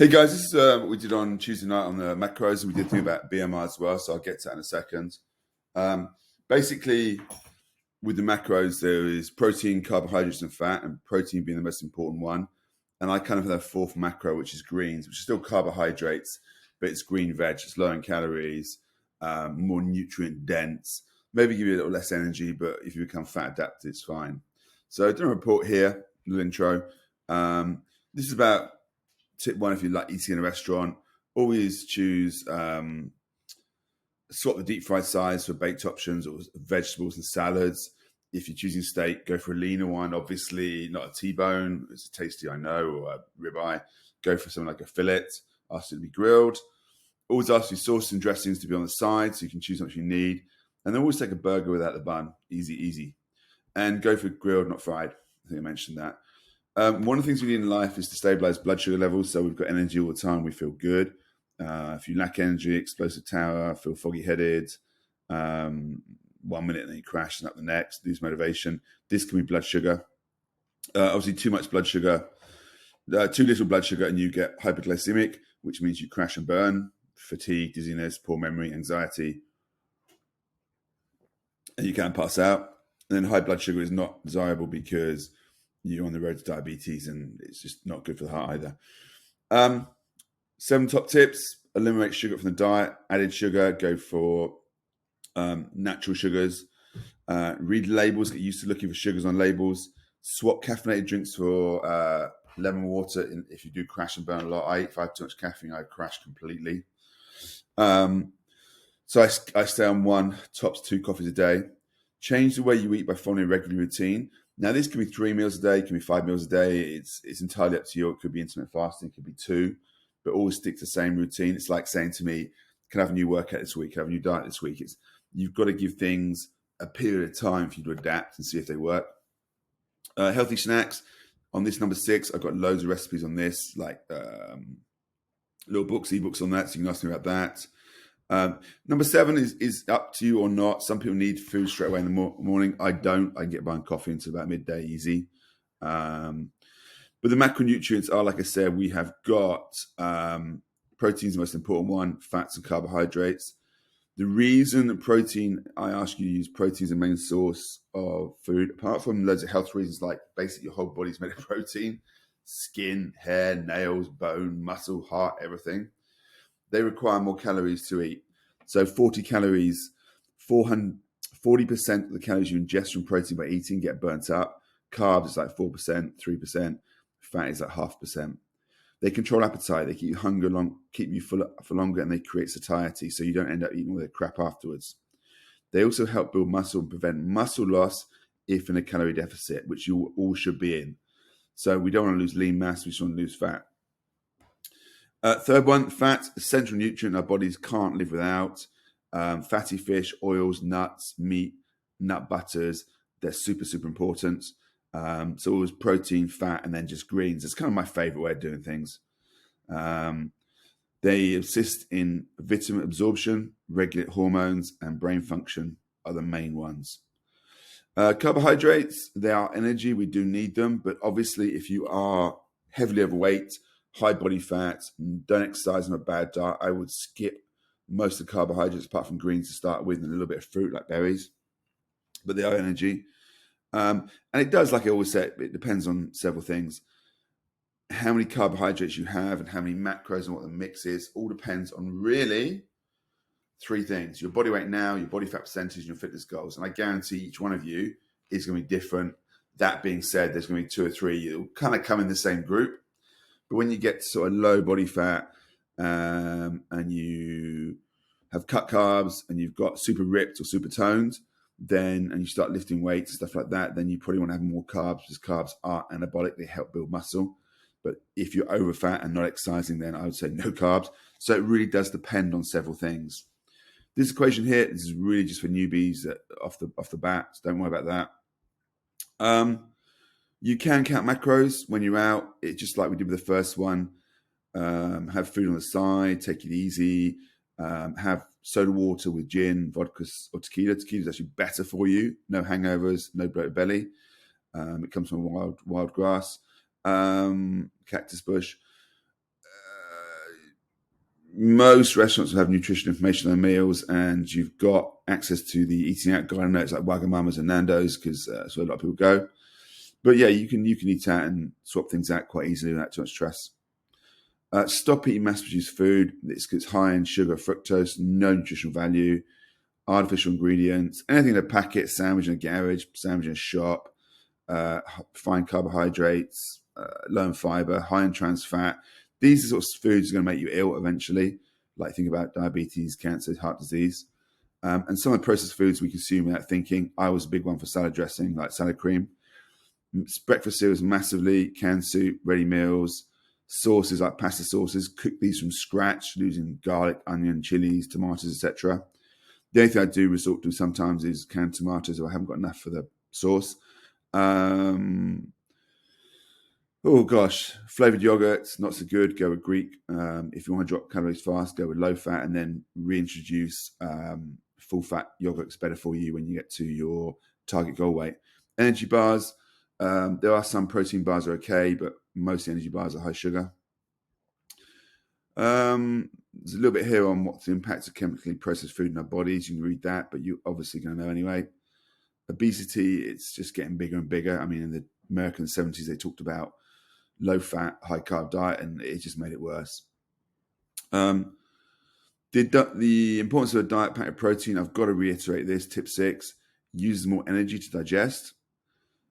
Hey guys, this is what we did on Tuesday night on the macros, and we did think about BMI as well, so I'll get to that in a second. Basically, with the macros, there is protein, carbohydrates, and fat, and protein being the most important one. And I kind of have a fourth macro, which is greens, which is still carbohydrates, but it's green veg, it's low in calories, more nutrient dense, maybe give you a little less energy, but if you become fat adapted, it's fine. So I did a report here, a little intro. This is about tip one if you like eating in a restaurant. Always choose swap the deep fried sides for baked options or vegetables and salads. If you're choosing steak, go for a leaner one. Obviously, not a T-bone. It's tasty, I know, or a ribeye. Go for something like a fillet. Ask it to be grilled. Always ask your sauce and dressings to be on the side so you can choose what you need. And then always take a burger without the bun. Easy, easy. And go for grilled, not fried. I think I mentioned that. One of the things we need in life is to stabilize blood sugar levels, so we've got energy all the time, we feel good. If you lack energy, explosive tower, feel foggy-headed, 1 minute and then you crash and up the next, lose motivation. This can be blood sugar. Obviously, too much blood sugar, too little blood sugar, and you get hyperglycemic, which means you crash and burn, fatigue, dizziness, poor memory, anxiety, and you can pass out. And then high blood sugar is not desirable because you're on the road to diabetes and it's just not good for the heart either. 7 top tips: eliminate sugar from the diet. Added sugar, go for natural sugars. Read labels, get used to looking for sugars on labels. Swap caffeinated drinks for lemon water if you do crash and burn a lot. If I have too much caffeine, I crash completely. So I stay on 1, tops 2 coffees a day. Change the way you eat by following a regular routine. Now, this could be 3 meals a day, it can be 5 meals a day. It's entirely up to you. It could be intermittent fasting, it could be 2, but always stick to the same routine. It's like saying to me, can I have a new workout this week? Can I have a new diet this week? You've got to give things a period of time for you to adapt and see if they work. Healthy snacks. On this number 6, I've got loads of recipes on this, like little books, ebooks on that, so you can ask me about that. Number 7 is up to you or not. Some people need food straight away in the morning. I don't. I can get by on coffee until about midday easy. But the macronutrients are, like I said, we have got protein's the most important one, fats and carbohydrates. The reason that protein, I ask you to use protein as a main source of food, apart from loads of health reasons like basically your whole body's made of protein, skin, hair, nails, bone, muscle, heart, everything. They require more calories to eat. So 40 calories, 40% of the calories you ingest from protein by eating get burnt up. Carbs is like 4%, 3%. Fat is like 0.5%. They control appetite. They keep you hungry keep you full for longer, and they create satiety, so you don't end up eating all their crap afterwards. They also help build muscle and prevent muscle loss if in a calorie deficit, which you all should be in. So we don't want to lose lean mass. We just want to lose fat. Third one, fat, essential nutrient our bodies can't live without. Fatty fish, oils, nuts, meat, nut butters, they're super, super important. So always protein, fat, and then just greens. It's kind of my favorite way of doing things. They assist in vitamin absorption, regulate hormones, and brain function are the main ones. Carbohydrates, they are energy. We do need them. But obviously, if you are heavily overweight, high body fat, don't exercise on a bad diet, I would skip most of the carbohydrates apart from greens to start with and a little bit of fruit like berries. But they are energy. And it does, like I always say, it depends on several things. How many carbohydrates you have and how many macros and what the mix is all depends on really 3 things: your body weight now, your body fat percentage, and your fitness goals. And I guarantee each one of you is going to be different. That being said, there's going to be 2 or 3 you'll kind of come in the same group. But when you get to sort of low body fat and you have cut carbs and you've got super ripped or super toned, and you start lifting weights and stuff like that, then you probably want to have more carbs because carbs are anabolic. They help build muscle. But if you're over fat and not exercising, then I would say no carbs. So it really does depend on several things. This equation here is really just for newbies off the bat. So don't worry about that. You can count macros when you're out. It's just like we did with the first one. Have food on the side, take it easy. Have soda water with gin, vodka, or tequila. Tequila is actually better for you. No hangovers, no bloated belly. It comes from wild grass, cactus bush. Most restaurants will have nutrition information on their meals, and you've got access to the eating out guide notes like Wagamama's and Nando's, because that's where a lot of people go. But yeah, you can eat out and swap things out quite easily without too much stress. Stop eating mass-produced food. It's high in sugar, fructose, no nutritional value, artificial ingredients, anything in a packet, sandwich in a garage, sandwich in a shop, fine carbohydrates, low in fiber, high in trans fat. These are sort of foods are going to make you ill eventually. Like think about diabetes, cancer, heart disease. And some of the processed foods we consume without thinking. I was a big one for salad dressing, like salad cream. Breakfast cereals massively, canned soup, ready meals, sauces like pasta sauces. Cook these from scratch, using garlic, onion, chilies, tomatoes, etc. The only thing I do resort to sometimes is canned tomatoes if I haven't got enough for the sauce. Oh gosh, flavored yogurts, not so good. Go with Greek. If you want to drop calories fast, go with low fat, and then reintroduce full fat yogurts. Better for you when you get to your target goal weight. Energy bars. There are some protein bars are okay, but most energy bars are high sugar. There's a little bit here on what's the impact of chemically processed food in our bodies. You can read that, but you're obviously going to know anyway. Obesity, it's just getting bigger and bigger. I mean, in the American 70s, they talked about low-fat, high-carb diet, and it just made it worse. The importance of a diet packed with protein, I've got to reiterate this. Tip 6, uses more energy to digest,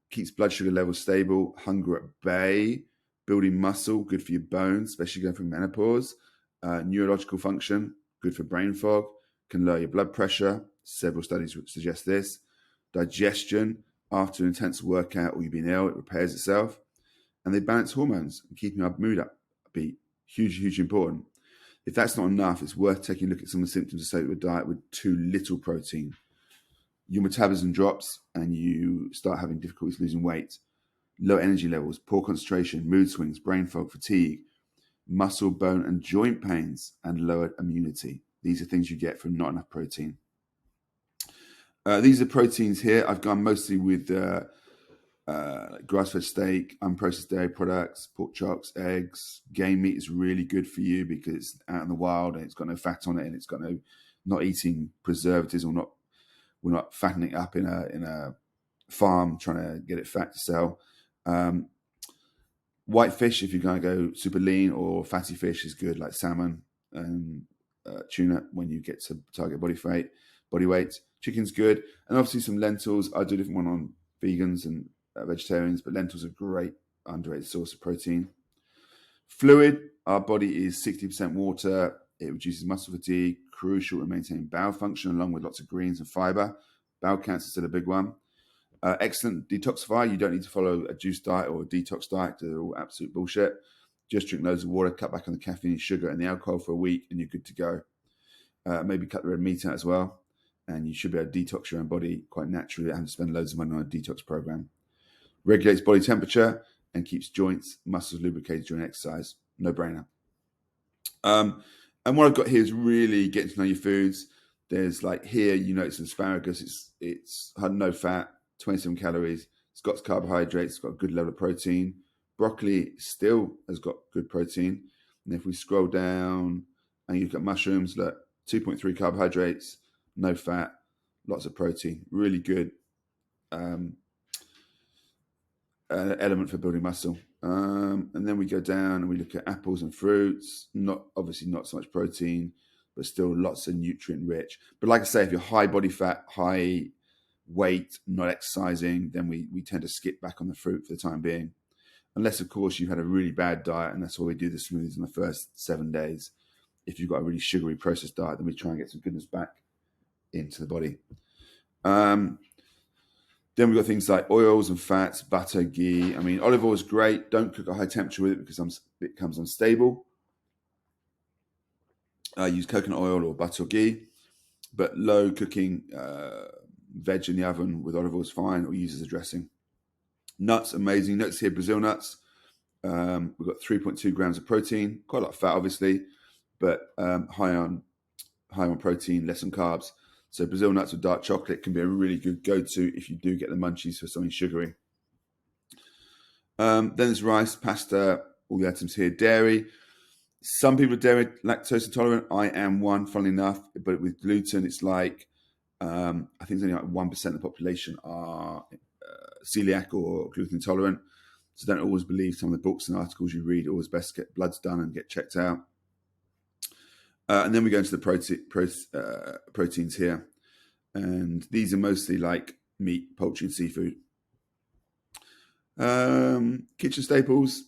keeps blood sugar levels stable, hunger at bay, building muscle, good for your bones, especially going through menopause. Neurological function, good for brain fog, can lower your blood pressure. Several studies suggest this. Digestion, after an intense workout or you've been ill, it repairs itself. And they balance hormones and keeping our mood upbeat. Hugely important. If that's not enough, it's worth taking a look at some of the symptoms associated with a diet with too little protein. Your metabolism drops and you start having difficulties losing weight. Low energy levels, poor concentration, mood swings, brain fog, fatigue, muscle, bone, and joint pains, and lowered immunity. These are things you get from not enough protein. These are proteins here. I've gone mostly with grass-fed steak, unprocessed dairy products, pork chops, eggs. Game meat is really good for you because it's out in the wild and it's got no fat on it, and it's got no, not eating preservatives, or not, we're not fattening it up in a farm trying to get it fat to sell. White fish, if you're going to go super lean, or fatty fish is good, like salmon and tuna when you get to target body weight. Chicken's good, and obviously some lentils. I do a different one on vegans and vegetarians, but lentils are great underrated source of protein. Fluid, our body is 60% water. It reduces muscle fatigue, crucial in maintaining bowel function, along with lots of greens and fiber. Bowel cancer is still a big one. Excellent detoxifier. You don't need to follow a juice diet or a detox diet. They're all absolute bullshit. Just drink loads of water, cut back on the caffeine, sugar, and the alcohol for a week, and you're good to go. Maybe cut the red meat out as well, and you should be able to detox your own body quite naturally and spend loads of money on a detox program. Regulates body temperature and keeps joints, muscles lubricated during exercise. No brainer. And what I've got here is really getting to know your foods. There's like here, you notice asparagus. It's no fat, 27 calories. It's got carbohydrates. It's got a good level of protein. Broccoli still has got good protein. And if we scroll down and you look at mushrooms, look, 2.3 carbohydrates, no fat, lots of protein. Really good element for building muscle. And then we go down and we look at apples and fruits. Obviously not so much protein, but still lots of nutrient rich. But like I say, if you're high body fat, high weight, not exercising, then we tend to skip back on the fruit for the time being. Unless, of course, you've had a really bad diet, and that's why we do the smoothies in the first 7 days. If you've got a really sugary processed diet, then we try and get some goodness back into the body. Then we've got things like oils and fats, butter, ghee. I mean, olive oil is great. Don't cook at high temperature with it because it becomes unstable. Use coconut oil or butter or ghee, but low cooking veg in the oven with olive oil is fine, or use as a dressing. Nuts, amazing. Nuts here, Brazil nuts. We've got 3.2 grams of protein, quite a lot of fat, obviously, but high on protein, less on carbs. So Brazil nuts with dark chocolate can be a really good go-to if you do get the munchies for something sugary. Then there's rice, pasta, all the items here. Dairy, Some people are dairy lactose intolerant. I am one, funnily enough. But with gluten, it's like I think it's only like 1% of the population are celiac or gluten intolerant. So don't always believe some of the books and articles you read. Always best to get bloods done and get checked out. And then we go into the proteins here. And these are mostly like meat, poultry, and seafood. Kitchen staples,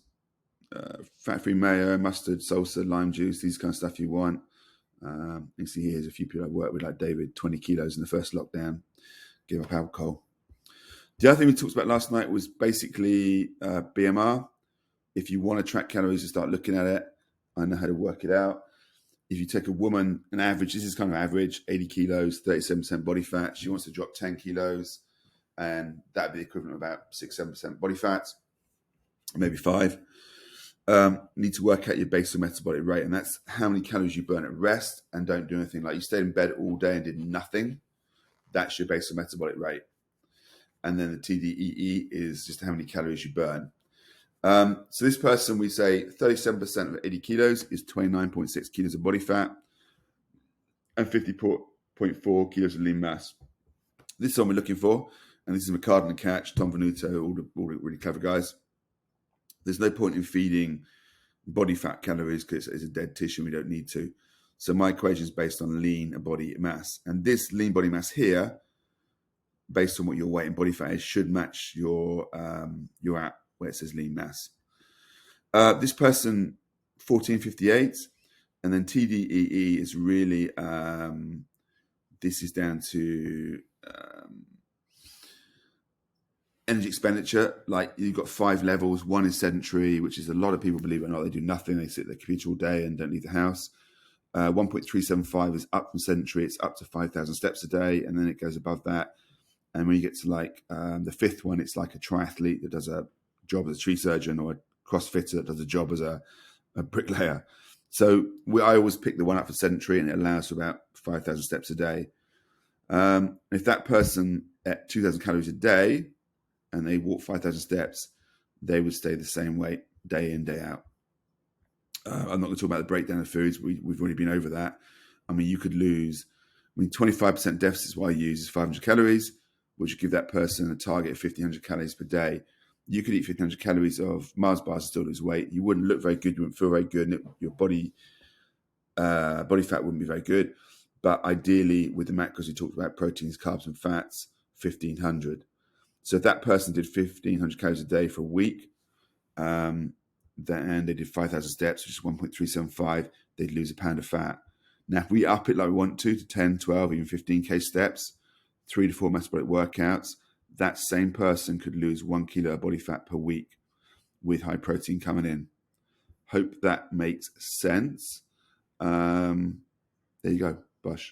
fat-free mayo, mustard, salsa, lime juice, these kind of stuff you want. You see here's a few people I've worked with, like David, 20 kilos in the first lockdown, give up alcohol. The other thing we talked about last night was basically BMR. If you want to track calories and start looking at it, I know how to work it out. If you take a woman, an average, this is kind of average, 80 kilos, 37% body fat. She wants to drop 10 kilos, and that'd be the equivalent of about 6-7% body fat, maybe 5. Need to work out your basal metabolic rate, and that's how many calories you burn at rest and don't do anything. Like you stayed in bed all day and did nothing, that's your basal metabolic rate. And then the TDEE is just how many calories you burn. So this person, we say 37% of 80 kilos is 29.6 kilos of body fat and 50.4 kilos of lean mass. This is what we're looking for, and this is McCartan and Catch, Tom Venuto, all the really clever guys. There's no point in feeding body fat calories because it's a dead tissue. We don't need to. So my equation is based on lean body mass, and this lean body mass here, based on what your weight and body fat is, should match your app where it says lean mass. This person, 1458, and then TDEE is really, this is down to energy expenditure. Like you've got 5 levels. One is sedentary, which is a lot of people, believe it or not, they do nothing. They sit at their computer all day and don't leave the house. 1.375 is up from sedentary. It's up to 5,000 steps a day, and then it goes above that. And when you get to like the 5th one, it's like a triathlete that does a job as a tree surgeon, or a CrossFitter that does a job as a bricklayer. So I always pick the one up for sedentary, and it allows for about 5,000 steps a day. If that person at 2,000 calories a day and they walk 5,000 steps, they would stay the same weight day in, day out. I'm not going to talk about the breakdown of foods. We've already been over that. I mean, you could lose, 25% deficit is what I use is 500 calories, which would give that person a target of 1,500 calories per day. You could eat 1,500 calories of Mars bars and still lose weight. You wouldn't look very good. You wouldn't feel very good. And your body fat wouldn't be very good. But ideally, with the macros we talked about, proteins, carbs, and fats, 1,500. So if that person did 1,500 calories a day for a week, and they did 5,000 steps, which is 1.375, they'd lose a pound of fat. Now, if we up it like we want to 10, 12, even 15K steps, 3 to 4 metabolic workouts, that same person could lose 1 kilo of body fat per week with high protein coming in. Hope that makes sense. There you go, Bush.